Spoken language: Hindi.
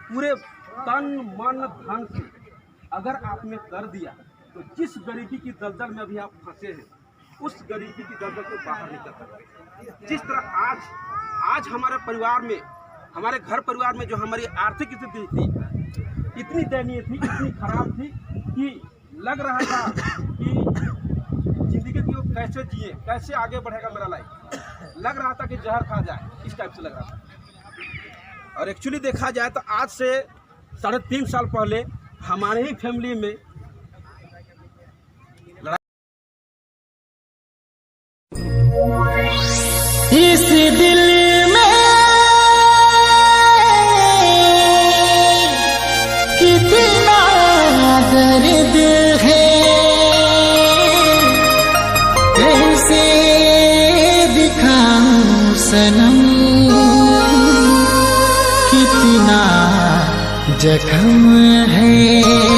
पूरे तन मन धन से अगर आपने कर दिया तो जिस गरीबी की दलदल में अभी आप फंसे हैं उस गरीबी की दलदल को बाहर निकल सकते। जिस तरह आज हमारे परिवार में, हमारे घर परिवार में जो हमारी आर्थिक स्थिति थी इतनी दयनीय थी, इतनी खराब थी कि लग रहा था कि जिंदगी को कैसे जिए, कैसे आगे बढ़ेगा मेरा लाइफ, लग रहा था कि जहर खा जाए, इस टाइप से लग रहा था। और एक्चुअली देखा जाए तो आज से 3.5 साल पहले हमारे ही फैमिली में इस दिल में कितना दर्द है, कैसे दिखाऊं सनम, कितना जख्म है।